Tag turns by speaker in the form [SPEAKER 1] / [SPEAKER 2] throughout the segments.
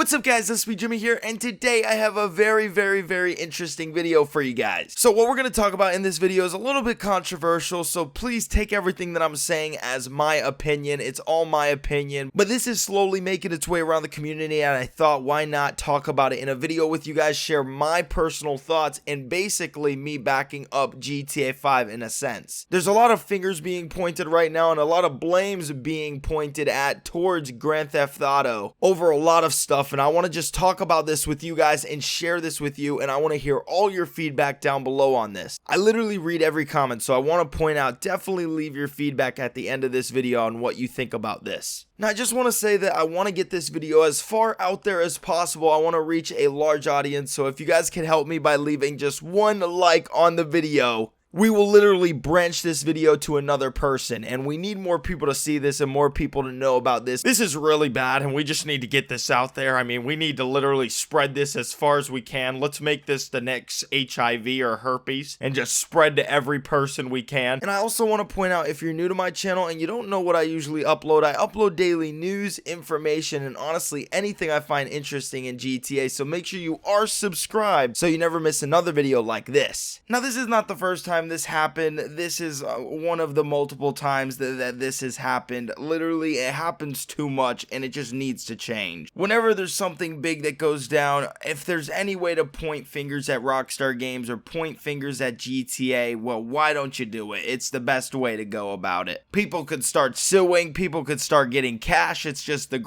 [SPEAKER 1] What's up guys, LispyJimmy here, and today I have a very interesting video for you guys. So what we're going to talk about in this video is a little bit controversial, so please take everything that I'm saying as my opinion. It's all my opinion, but this is slowly making its way around the community, and I thought why not talk about it in a video with you guys, share my personal thoughts, and basically me backing up GTA 5 in a sense. There's a lot of fingers being pointed right now, and a lot of blames being pointed at towards Grand Theft Auto over a lot of stuff, and I want to just talk about this with you guys and share this with you, and I want to hear all your feedback down below on this. I literally read every comment, so I want to point out, definitely leave your feedback at the end of this video on what you think about this. Now, I just want to say that I want to get this video as far out there as possible. I want to reach a large audience, so if you guys can help me by leaving just one like on the video, we will literally branch this video to another person, and we need more people to see this and more people to know about this. This is really bad, and we just need to get this out there. I mean, we need to literally spread this as far as we can. Let's make this the next HIV or herpes and just spread to every person we can. And I also want to point out, if you're new to my channel and you don't know what I usually upload, I upload daily news, information, and honestly anything I find interesting in GTA, so make sure you are subscribed so you never miss another video like this. Now, this is not the first time this happened. This is one of the multiple times that this has happened. Literally, it happens too much and it just needs to change. Whenever there's something big that goes down, if there's any way to point fingers at Rockstar Games or point fingers at GTA, well, why don't you do it? It's the best way to go about it. People could start suing, people could start getting cash. It's just the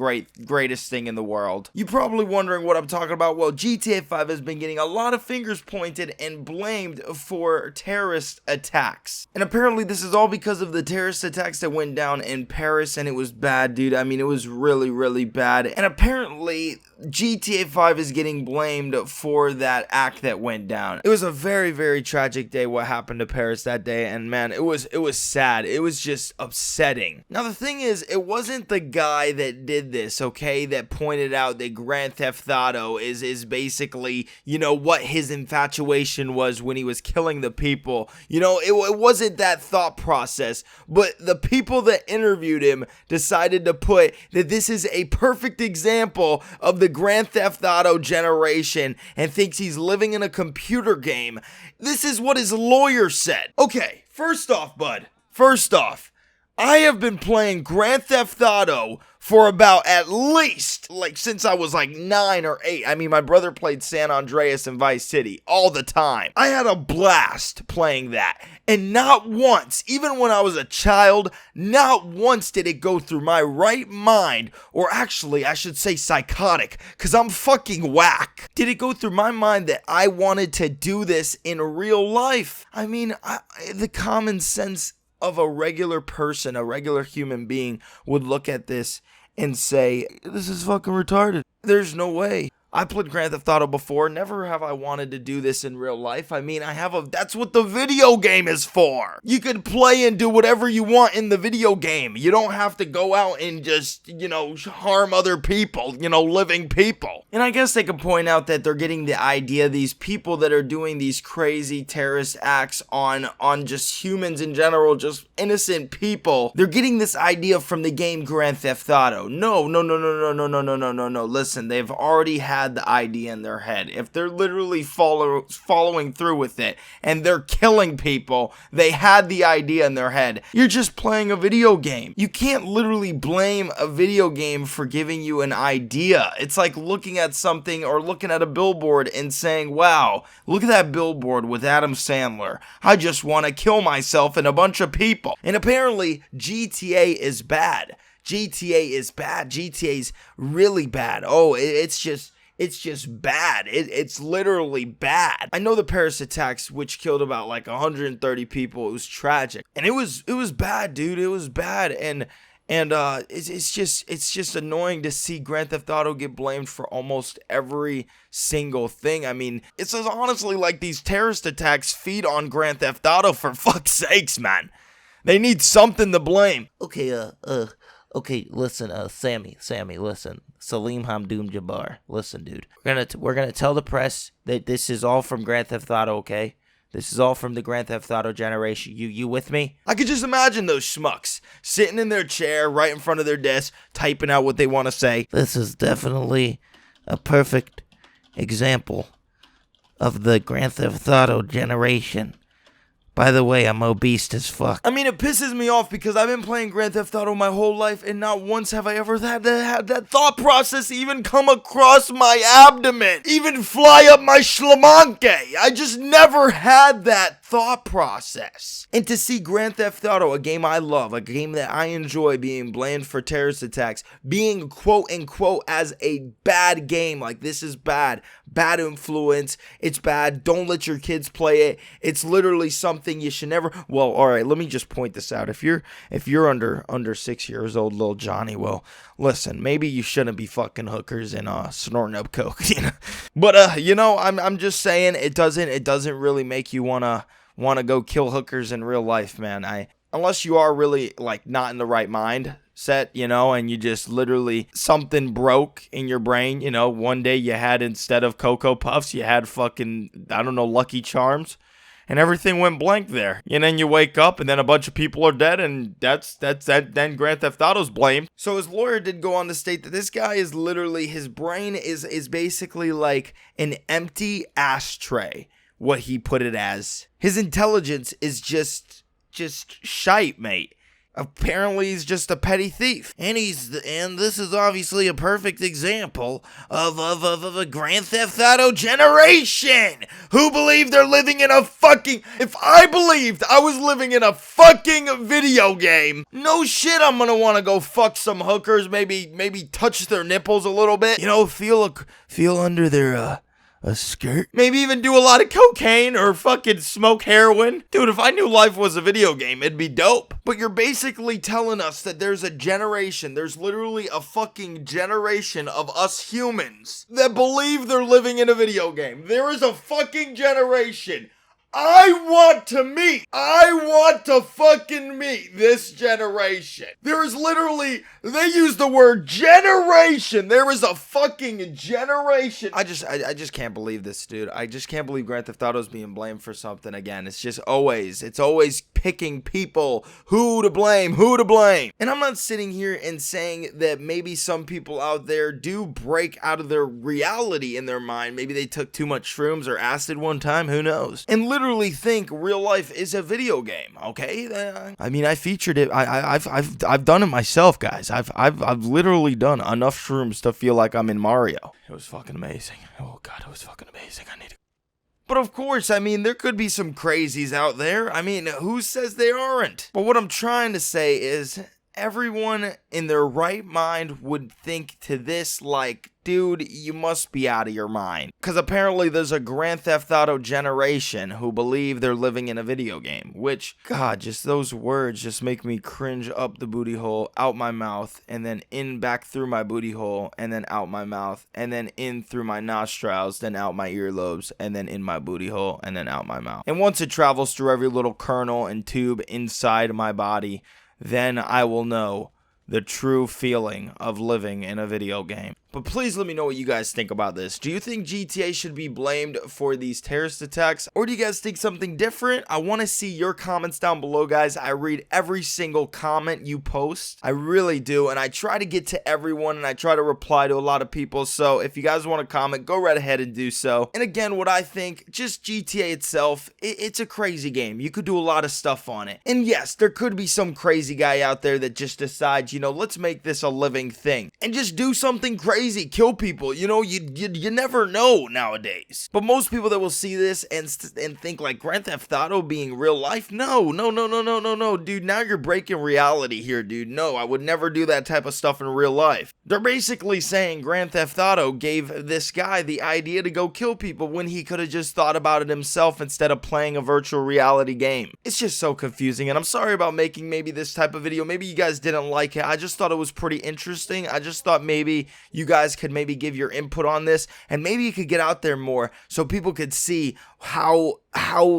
[SPEAKER 1] greatest thing in the world. You're probably wondering what I'm talking about. Well, GTA 5 has been getting a lot of fingers pointed and blamed for terrorist attacks, and apparently this is all because of the terrorist attacks that went down in Paris, and it was bad, dude. I mean, it was really bad, and apparently GTA 5 is getting blamed for that act that went down. It was a very tragic day what happened to Paris that day, and man, it was sad. It was just upsetting. Now the thing is, it wasn't the guy that did this, okay, that pointed out that Grand Theft Auto is basically, you know, what his infatuation was when he was killing the people. You know, it wasn't that thought process, but the people that interviewed him decided to put that this is a perfect example of the Grand Theft Auto generation and thinks he's living in a computer game. This is what his lawyer said. Okay, first off, I have been playing Grand Theft Auto for about at least, like, since I was like 9 or 8. I mean, my brother played San Andreas and Vice City all the time. I had a blast playing that. And not once, even when I was a child, not once did it go through my right mind, or actually, I should say psychotic, because I'm fucking whack. Did it go through my mind that I wanted to do this in real life? I mean, the common sense of a regular person, a regular human being, would look at this and say, this is fucking retarded. There's no way. I played Grand Theft Auto before. Never have I wanted to do this in real life. I mean, that's what the video game is for. You can play and do whatever you want in the video game. You don't have to go out and just, you know, harm other people, you know, living people. And I guess they could point out that they're getting the idea, these people that are doing these crazy terrorist acts on just humans in general, just innocent people. They're getting this idea from the game Grand Theft Auto. No. Listen, they've already had the idea in their head. If they're literally following through with it and they're killing people, they had the idea in their head. You're just playing a video game. You can't literally blame a video game for giving you an idea. It's like looking at something or looking at a billboard and saying, wow, look at that billboard with Adam Sandler. I just want to kill myself and a bunch of people. And apparently GTA is bad. GTA is bad. GTA's really bad. Oh, it's just bad. It's literally bad. I know the Paris attacks, which killed about like 130 people. It was tragic, and it was bad, dude. It was bad, and it's just annoying to see Grand Theft Auto get blamed for almost every single thing. I mean, it's honestly like these terrorist attacks feed on Grand Theft Auto, for fuck's sakes, man. They need something to blame.
[SPEAKER 2] Okay, listen, Sammy, listen. Salim Hamdoom Jabbar, listen, dude. We're gonna tell the press that this is all from Grand Theft Auto, okay? This is all from the Grand Theft Auto generation. You with me?
[SPEAKER 1] I could just imagine those schmucks sitting in their chair right in front of their desk, typing out what they want to say.
[SPEAKER 2] This is definitely a perfect example of the Grand Theft Auto generation. By the way, I'm obese as fuck.
[SPEAKER 1] I mean, it pisses me off because I've been playing Grand Theft Auto my whole life, and not once have I ever had that thought process even come across my abdomen, even fly up my schlamanke. I just never had that thought process. And to see Grand Theft Auto, a game I love, a game that I enjoy, being blamed for terrorist attacks, being quote unquote as a bad game, like this is bad influence, it's bad, don't let your kids play it, it's literally something you should never. Well, all right, let me just point this out. If you're under 6 years old, little Johnny, well, listen, maybe you shouldn't be fucking hookers and snorting up coke, you know. But I'm just saying, it doesn't really make you wanna go kill hookers in real life, man. Unless you are really like not in the right mind set, and you just literally something broke in your brain, one day you had, instead of Cocoa Puffs, you had fucking, I don't know, Lucky Charms, and everything went blank there. And then you wake up and then a bunch of people are dead, and then Grand Theft Auto's blamed. So his lawyer did go on to state that this guy is literally, his brain is basically like an empty ashtray, what he put it as. His intelligence is just shite, mate. Apparently he's just a petty thief. And this is obviously a perfect example of a Grand Theft Auto generation who believe they're living in a fucking... If I believed I was living in a fucking video game, no shit, I'm gonna want to go fuck some hookers, maybe touch their nipples a little bit, feel under their a skirt? Maybe even do a lot of cocaine or fucking smoke heroin. Dude, if I knew life was a video game, it'd be dope. But you're basically telling us that there's a generation, there's literally a fucking generation of us humans that believe they're living in a video game. There is a fucking generation. I want to fucking meet this generation. There is literally, they use the word generation. There is a fucking generation. I just can't believe this, dude. I just can't believe Grand Theft Auto's being blamed for something again. It's always picking people who to blame. And I'm not sitting here and saying that maybe some people out there do break out of their reality in their mind. Maybe they took too much shrooms or acid one time, who knows? And literally think real life is a video game, okay? I mean, I featured it. I've done it myself, guys. I've literally done enough shrooms to feel like I'm in Mario. It was fucking amazing. Oh god, it was fucking amazing. But of course, I mean, there could be some crazies out there. I mean, who says they aren't? But what I'm trying to say is, everyone in their right mind would think to this like, dude, you must be out of your mind. Because apparently there's a Grand Theft Auto generation who believe they're living in a video game. Which, god, just those words just make me cringe up the booty hole, out my mouth, and then in back through my booty hole, and then out my mouth, and then in through my nostrils, then out my earlobes, and then in my booty hole, and then out my mouth. And once it travels through every little kernel and tube inside my body, then I will know the true feeling of living in a video game. But please let me know what you guys think about this. Do you think GTA should be blamed for these terrorist attacks? Or do you guys think something different? I want to see your comments down below, guys. I read every single comment you post. I really do. And I try to get to everyone, and I try to reply to a lot of people. So if you guys want to comment, go right ahead and do so. And again, what I think, just GTA itself, it's a crazy game. You could do a lot of stuff on it. And yes, there could be some crazy guy out there that just decides, let's make this a living thing. And just do something crazy. Kill people, you never know nowadays. But most people that will see this and think like Grand Theft Auto being real life, no, dude, now you're breaking reality here, dude. No, I would never do that type of stuff in real life. They're basically saying Grand Theft Auto gave this guy the idea to go kill people when he could have just thought about it himself instead of playing a virtual reality game. It's just so confusing, and I'm sorry about making maybe this type of video. Maybe you guys didn't like it. I just thought it was pretty interesting. I just thought maybe you guys could maybe give your input on this, and maybe you could get out there more so people could see how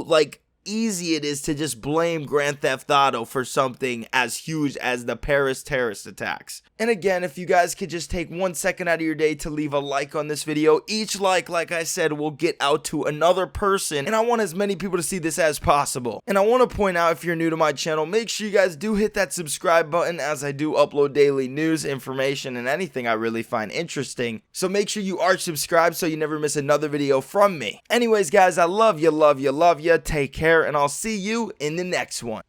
[SPEAKER 1] like easy it is to just blame Grand Theft Auto for something as huge as the Paris terrorist attacks. And again, if you guys could just take 1 second out of your day to leave a like on this video, each like I said, will get out to another person, and I want as many people to see this as possible. And I want to point out, if you're new to my channel, make sure you guys do hit that subscribe button, as I do upload daily news, information, and anything I really find interesting. So make sure you are subscribed so you never miss another video from me. Anyways guys, I love you, take care, and I'll see you in the next one.